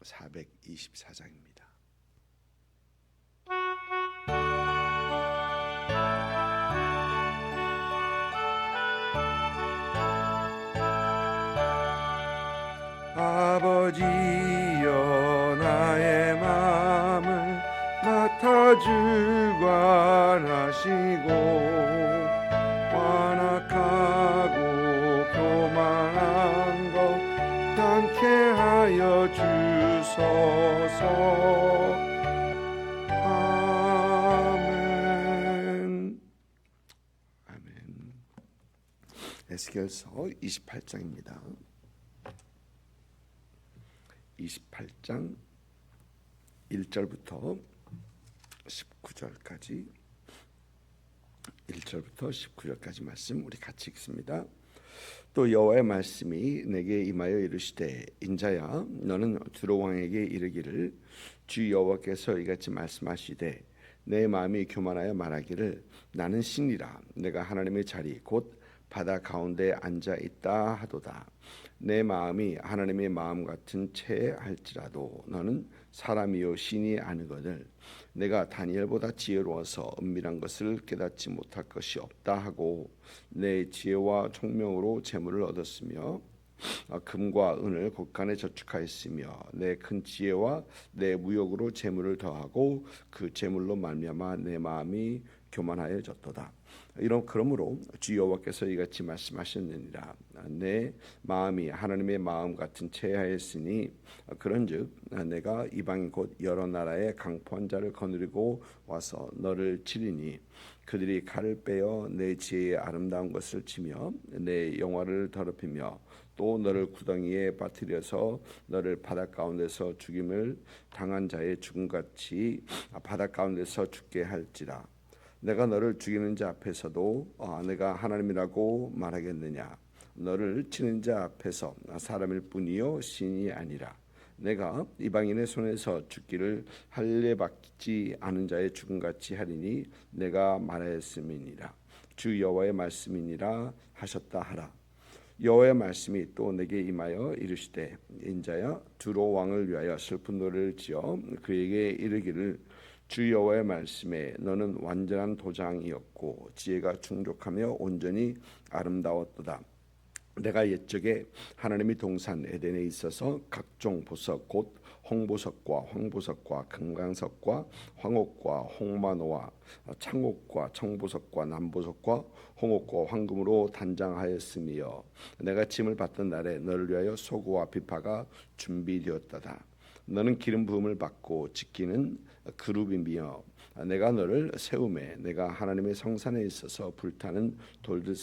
424장입니다. 아버지여 나의 마음을 맡아 주관하시고 완악하고 교만한 것 편케 하여 주소서. 아멘. 아멘. 에스겔서 28장입니다. 28장 1절부터 19절까지 말씀 우리 같이 읽습니다. 또 여호와의 말씀이 내게 임하여 이르시되 인자야 너는 두로 왕에게 이르기를 주 여호와께서 이같이 말씀하시되 내 마음이 교만하여 말하기를 나는 신이라 내가 하나님의 자리 곧 바다 가운데 앉아 있다 하도다. 내 마음이 하나님의 마음 같은 채 할지라도 너는 사람이요 신이 아니거늘 내가 다니엘보다 지혜로워서 은밀한 것을 깨닫지 못할 것이 없다 하고 내 지혜와 총명으로 재물을 얻었으며 금과 은을 곳간에 저축하였으며 내 큰 지혜와 내 무역으로 재물을 더하고 그 재물로 말미암아 내 마음이 교만하여졌도다. 그러므로 주 여호와께서 이같이 말씀하셨느니라. 내 마음이 하나님의 마음 같은 채하였으니 그런즉 내가 이방인 곧 여러 나라의 강포한 자를 거느리고 와서 너를 치리니 그들이 칼을 빼어 내 지혜의 아름다운 것을 치며 내 영화를 더럽히며 또 너를 구덩이에 빠뜨려서 너를 바닷 가운데서 죽임을 당한 자의 죽음같이 바닷 가운데서 죽게 할지라. 내가 너를 죽이는 자 앞에서도 내가 하나님이라고 말하겠느냐. 너를 치는 자 앞에서 사람일 뿐이요 신이 아니라 내가 이방인의 손에서 죽기를 할례받지 않은 자의 죽음같이 하리니 내가 말하였음이니라. 주 여호와의 말씀이니라 하셨다 하라. 여호와의 말씀이 또 내게 임하여 이르시되 인자야 두로 왕을 위하여 슬픈 노래를 지어 그에게 이르기를 주 여호와의 말씀에 너는 완전한 도장이었고 지혜가 충족하며 온전히 아름다웠도다. 내가 옛적에 하나님이 동산 에덴에 있어서 각종 보석 곧 홍보석과 황보석과 금강석과 황옥과 홍마노와 창옥과 청보석과 남보석과 홍옥과 황금으로 단장하였으며 내가 짐을 받던 날에 너를 위하여 소고와 비파가 준비되었다다. 너는 기름 부음을 받고 지키는 그룹이며 내가 너를 세우매 내가 하나님의 성산에 있어서 불타는 돌들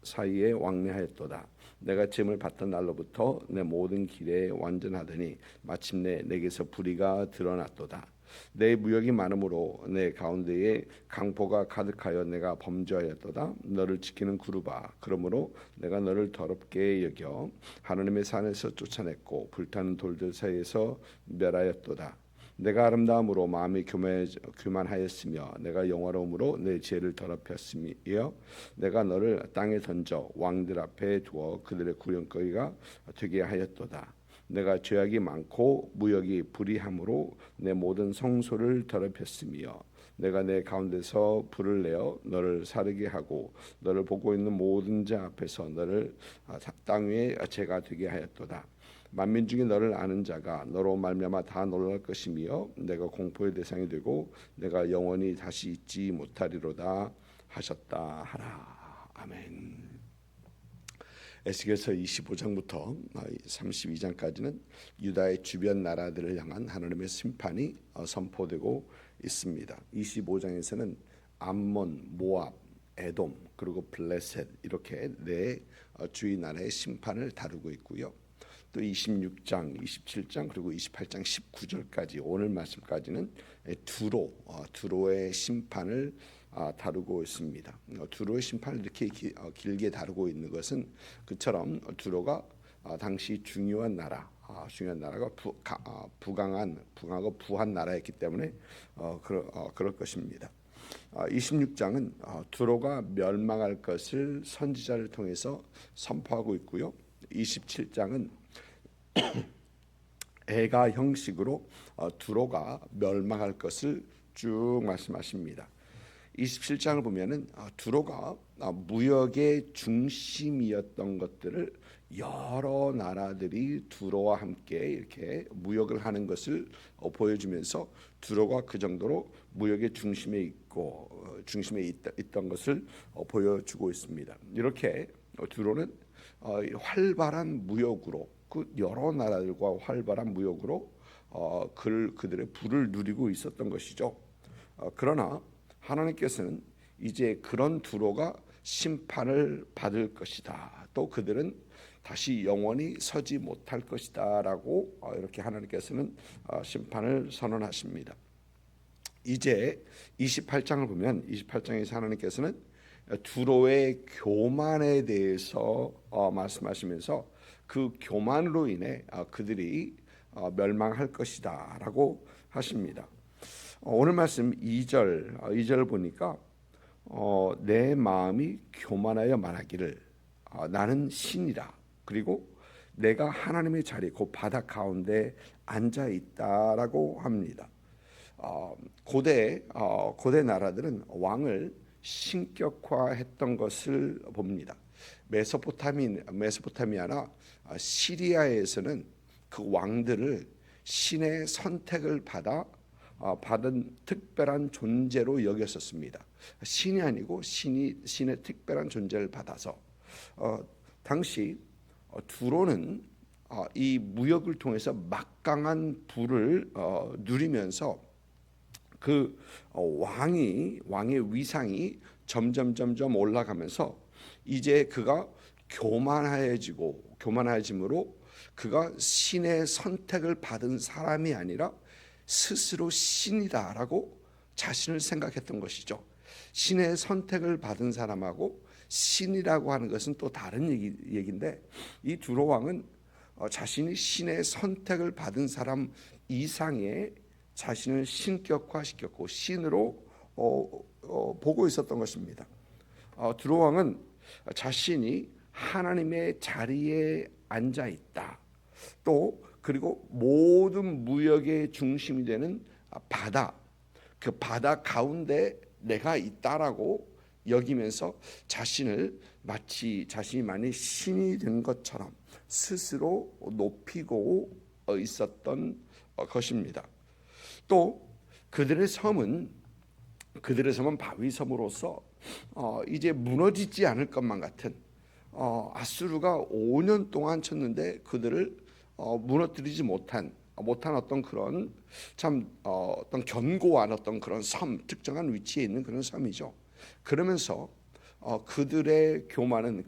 사이에 왕래하였도다. 내가 짐을 받던 날로부터 내 모든 길에 완전하더니 마침내 내게서 불의가 드러났도다. 내 무역이 많으므로 내 가운데에 강포가 가득하여 내가 범죄하였도다. 너를 지키는 그룹아 그러므로 내가 너를 더럽게 여겨 하나님의 산에서 쫓아냈고 불타는 돌들 사이에서 멸하였도다. 내가 아름다움으로 마음이 교만하였으며 내가 영화로움으로 내 지혜를 더럽혔으며 내가 너를 땅에 던져 왕들 앞에 두어 그들의 구령거리가 되게 하였도다. 내가 죄악이 많고 무역이 불의함으로 내 모든 성소를 더럽혔으며 내가 내 가운데서 불을 내어 너를 사르게 하고 너를 보고 있는 모든 자 앞에서 너를 땅 위에 죄가 되게 하였도다. 만민 중에 너를 아는 자가 너로 말미암아 다 놀랄 것이며 내가 공포의 대상이 되고 내가 영원히 다시 잊지 못하리로다 하셨다 하라. 아멘. 에스겔서 25장부터 32장까지는 유다의 주변 나라들을 향한 하나님의 심판이 선포되고 있습니다. 25장에서는 암몬, 모압, 에돔 그리고 블레셋 이렇게 네 주위 나라의 심판을 다루고 있고요. 또 26장, 27장 그리고 28장 19절까지 오늘 말씀까지는 두로의 심판을 다루고 있습니다. 두로의 심판을 이렇게 길게 다루고 있는 것은 그처럼 두로가 당시 중요한 나라가 북하고 부한 나라였기 때문에 그럴 것입니다. 26장은 두로가 멸망할 것을 선지자를 통해서 선포하고 있고요. 27장은 대가 형식으로 두로가 멸망할 것을 쭉 말씀하십니다. 27장을 보면은 두로가 무역의 중심이었던 것들을 여러 나라들이 두로와 함께 이렇게 무역을 하는 것을 보여주면서 두로가 그 정도로 무역의 중심에 있고 있던 것을 보여주고 있습니다. 이렇게 두로는 활발한 무역으로 그 여러 나라들과 활발한 무역으로 그들의 부를 누리고 있었던 것이죠. 그러나 하나님께서는 이제 그런 두로가 심판을 받을 것이다. 또 그들은 다시 영원히 서지 못할 것이다라고 이렇게 하나님께서는 심판을 선언하십니다. 이제 28장을 보면 28장에서 하나님께서는 두로의 교만에 대해서 말씀하시면서 그 교만으로 인해 그들이 멸망할 것이다라고 하십니다. 오늘 말씀 2절 보니까 내 마음이 교만하여 말하기를 나는 신이라, 그리고 내가 하나님의 자리 곧 바다 가운데 앉아 있다라고 합니다. 고대 나라들은 왕을 신격화했던 것을 봅니다. 메소포타미아나 시리아에서는 그 왕들을 신의 선택을 받은 특별한 존재로 여겼었습니다. 신이 아니고 신의 특별한 존재를 받아서 당시 두로는 이 무역을 통해서 막강한 부를 누리면서 그 왕의 위상이 점점 올라가면서 이제 그가 교만해짐으로 그가 신의 선택을 받은 사람이 아니라 스스로 신이다라고 자신을 생각했던 것이죠. 신의 선택을 받은 사람하고 신이라고 하는 것은 또 다른 얘기인데, 이 두로 왕은 자신이 신의 선택을 받은 사람 이상의 자신을 신격화시켰고 신으로 보고 있었던 것입니다. 두로 왕은 자신이 하나님의 자리에 앉아 있다. 또 그리고 모든 무역의 중심이 되는 바다, 그 바다 가운데 내가 있다라고 여기면서 자신을 마치 자신만이 신이 된 것처럼 스스로 높이고 있었던 것입니다. 또 그들의 섬은 바위섬으로서 이제 무너지지 않을 것만 같은, 아수르가 5년 동안 쳤는데 그들을 무너뜨리지 못한 어떤 그런 어떤 견고한 어떤 그런 섬, 특정한 위치에 있는 그런 섬이죠. 그러면서 그의 교만은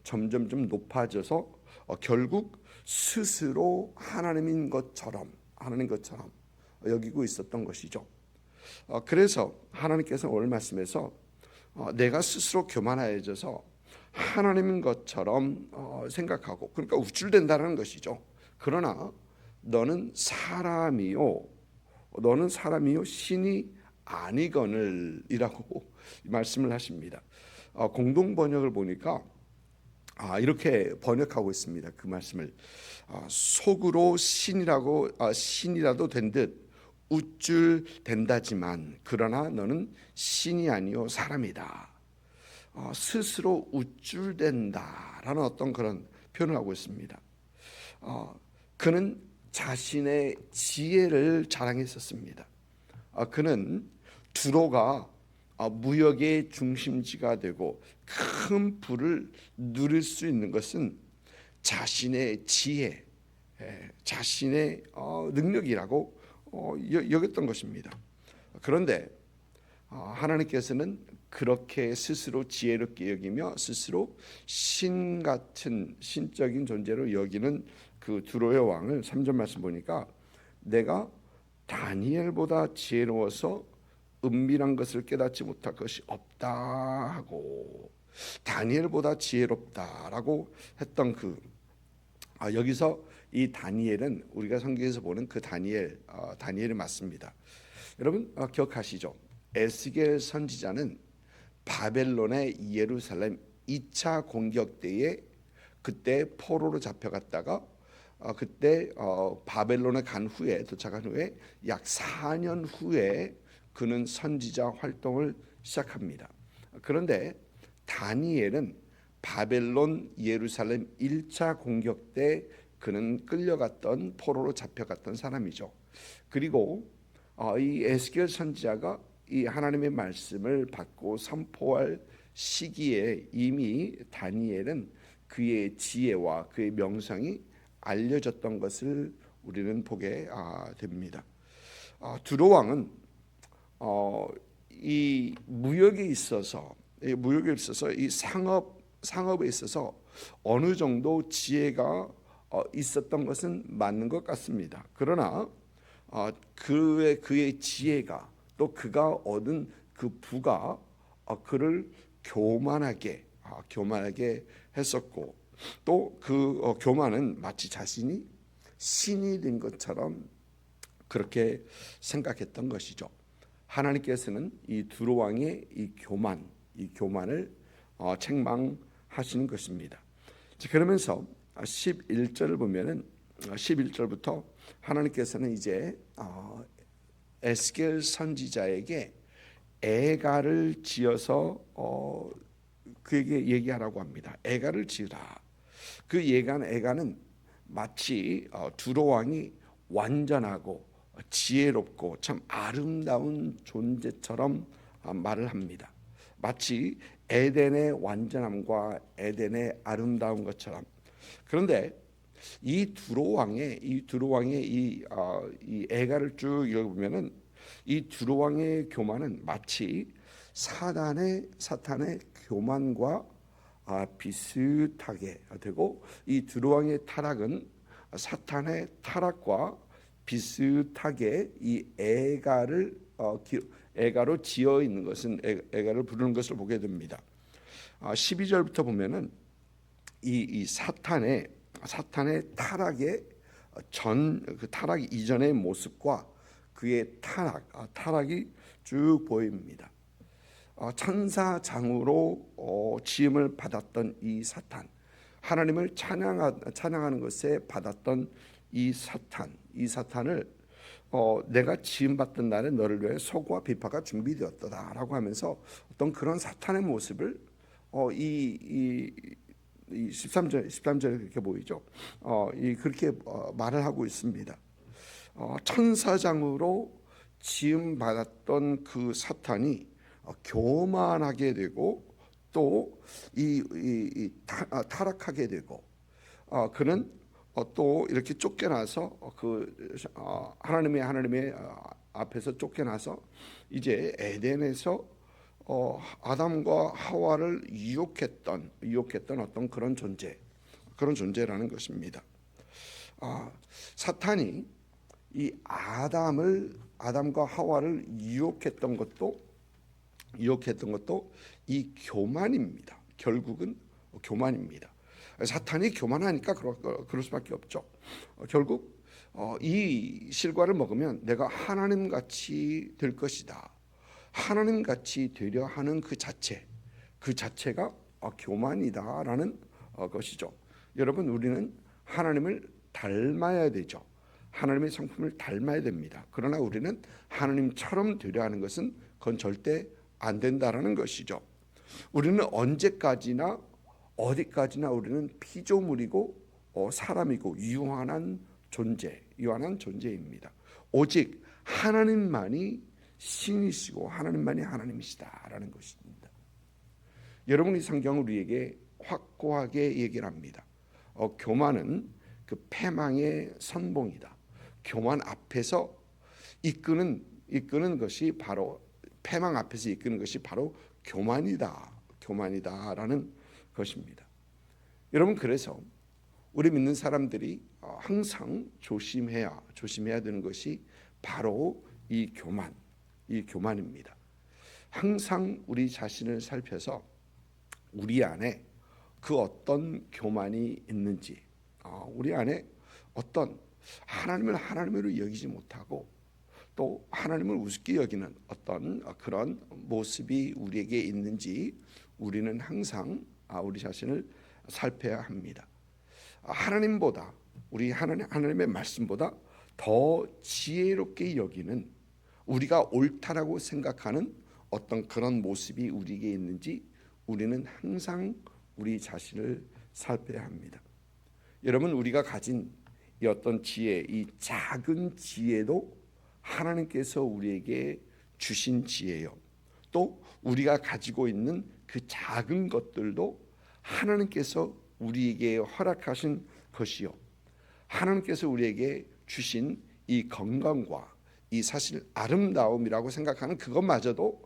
점점 높아져서 결국 스스로 하나님 것처럼 여기고 있었던 것이죠. 그래서 하나님께서 오늘 말씀에서 내가 스스로 교만해져서 하나님인 것처럼 생각하고, 그러니까 우쭐댄다는 것이죠. 그러나 너는 사람이요 신이 아니거늘이라고 말씀을 하십니다. 공동 번역을 보니까 이렇게 번역하고 있습니다. 그 말씀을 속으로 신이라도 된 듯 우쭐댄다지만 그러나 너는 신이 아니요 사람이다. 스스로 우쭐댄다라는 어떤 그런 표현을 하고 있습니다. 그는 자신의 지혜를 자랑했었습니다. 그는 두로가 무역의 중심지가 되고 큰 부를 누릴 수 있는 것은 자신의 지혜, 자신의 능력이라고 여겼던 것입니다. 그런데 하나님께서는 그렇게 스스로 지혜롭게 여기며 스스로 신 같은 신적인 존재로 여기는 그 두로의 왕을 3절 말씀 보니까 내가 다니엘보다 지혜로워서 은밀한 것을 깨닫지 못할 것이 없다 하고, 다니엘보다 지혜롭다라고 했던 여기서 이 다니엘은 우리가 성경에서 보는 그 다니엘이 맞습니다. 여러분 기억하시죠? 에스겔 선지자는 바벨론의 예루살렘 2차 공격 때에 그때 포로로 잡혀갔다가 그때 바벨론에 간 후에 도착한 후에 약 4년 후에 그는 선지자 활동을 시작합니다. 그런데 다니엘은 바벨론 예루살렘 1차 공격 때 그는 끌려갔던 포로로 잡혀갔던 사람이죠. 그리고 이 에스겔 선지자가 이 하나님의 말씀을 받고 선포할 시기에 이미 다니엘은 그의 지혜와 그의 명성이 알려졌던 것을 우리는 보게 됩니다. 두로 왕은 이 무역에 있어서 이 상업에 있어서 어느 정도 지혜가 있었던 것은 맞는 것 같습니다. 그러나 그의 지혜가 또 그가 얻은 그 부가 그를 교만하게 했었고, 또 그 교만은 마치 자신이 신이 된 것처럼 그렇게 생각했던 것이죠. 하나님께서는 이 두로 왕의 이 교만을 책망하시는 것입니다. 그러면서 11절을 보면은 11절부터 하나님께서는 이제 에스겔 선지자에게 애가를 지어서 그에게 얘기하라고 합니다. 애가를 지으라. 그 애가는 마치 두로 왕이 완전하고 지혜롭고 참 아름다운 존재처럼 말을 합니다. 마치 에덴의 완전함과 에덴의 아름다운 것처럼. 그런데 이 두로 왕의 이 애가를 쭉 읽어보면은 이 두로 왕의 교만은 마치 사탄의 교만과 비슷하게 되고, 이 두로 왕의 타락은 사탄의 타락과 비슷하게 이 애가로 지어 있는 것은 애가를 부르는 것을 보게 됩니다. 12절부터 보면은 이 사탄의 타락의 그 타락 이전의 모습과 그의 타락이 쭉 보입니다. 천사장으로 지음을 받았던 이 사탄, 하나님을 찬양하는 것에 받았던 이 사탄을 내가 지음받던 날에 너를 위해 소고와 비파가 준비되었다라고 하면서 어떤 그런 사탄의 모습을 이 13절에 그렇게 보이죠. 그렇게 말을 하고 있습니다. 천사장으로 지음 받았던 그 사탄이 교만하게 되고 또 타락하게 되고, 그는 또 이렇게 쫓겨나서 하나님의 앞에서 쫓겨나서 이제 에덴에서 아담과 하와를 유혹했던 어떤 그런 존재라는 것입니다. 사탄이 이 아담과 하와를 유혹했던 것도 이 교만입니다. 결국은 교만입니다. 사탄이 교만하니까 그럴 수밖에 없죠. 결국 이 실과를 먹으면 내가 하나님같이 될 것이다. 하나님같이 되려 하는 그 자체가 교만이다라는 것이죠. 여러분, 우리는 하나님을 닮아야 되죠. 하나님의 성품을 닮아야 됩니다. 그러나 우리는 하나님처럼 되려 하는 것은 그건 절대 안 된다라는 것이죠. 우리는 언제까지나 어디까지나 우리는 피조물이고 사람이고 유한한 존재입니다. 오직 하나님만이 신이시고 하나님만이 하나님이시다라는 것입니다. 여러분, 이 성경은 우리에게 확고하게 얘기를 합니다. 교만은 그 패망의 선봉이다. 교만 앞에서 이끄는 것이 바로, 패망 앞에서 이끄는 것이 바로 교만이다라는 것입니다. 여러분, 그래서 우리 믿는 사람들이 항상 조심해야 되는 것이 바로 이 교만입니다. 항상 우리 자신을 살펴서 우리 안에 그 어떤 교만이 있는지, 우리 안에 어떤 하나님을 하나님으로 여기지 못하고 또 하나님을 우습게 여기는 어떤 그런 모습이 우리에게 있는지 우리는 항상 우리 자신을 살펴야 합니다. 하나님보다 우리 하나님의 말씀보다 더 지혜롭게 여기는, 우리가 옳다라고 생각하는 어떤 그런 모습이 우리에게 있는지 우리는 항상 우리 자신을 살펴야 합니다. 여러분, 우리가 가진 이 어떤 지혜, 이 작은 지혜도 하나님께서 우리에게 주신 지혜요. 또 우리가 가지고 있는 그 작은 것들도 하나님께서 우리에게 허락하신 것이요. 하나님께서 우리에게 주신 이 건강과 이 사실 아름다움이라고 생각하는 그것마저도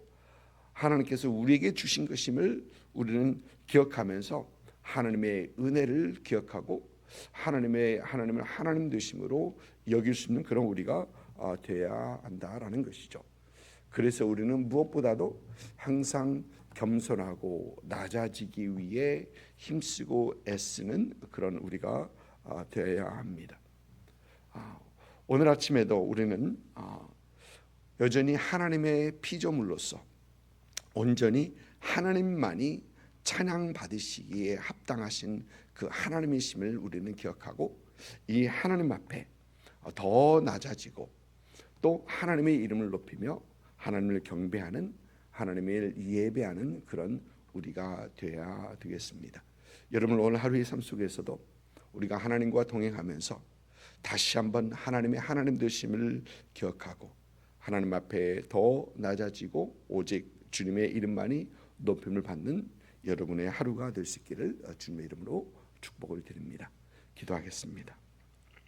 하나님께서 우리에게 주신 것임을 우리는 기억하면서 하나님의 은혜를 기억하고 하나님을 하나님 되심으로 여길 수 있는 그런 우리가 되어야 한다라는 것이죠. 그래서 우리는 무엇보다도 항상 겸손하고 낮아지기 위해 힘쓰고 애쓰는 그런 우리가 되어야 합니다. 오늘 아침에도 우리는 여전히 하나님의 피조물로서 온전히 하나님만이 찬양 받으시기에 합당하신 그 하나님이심을 우리는 기억하고 이 하나님 앞에 더 낮아지고 또 하나님의 이름을 높이며 하나님을 경배하는, 하나님을 예배하는 그런 우리가 되어야 되겠습니다. 여러분, 오늘 하루의 삶 속에서도 우리가 하나님과 동행하면서 다시 한번 하나님의 하나님 되심을 기억하고 하나님 앞에 더 낮아지고 오직 주님의 이름만이 높임을 받는 여러분의 하루가 될 수 있기를 주님의 이름으로 축복을 드립니다. 기도하겠습니다.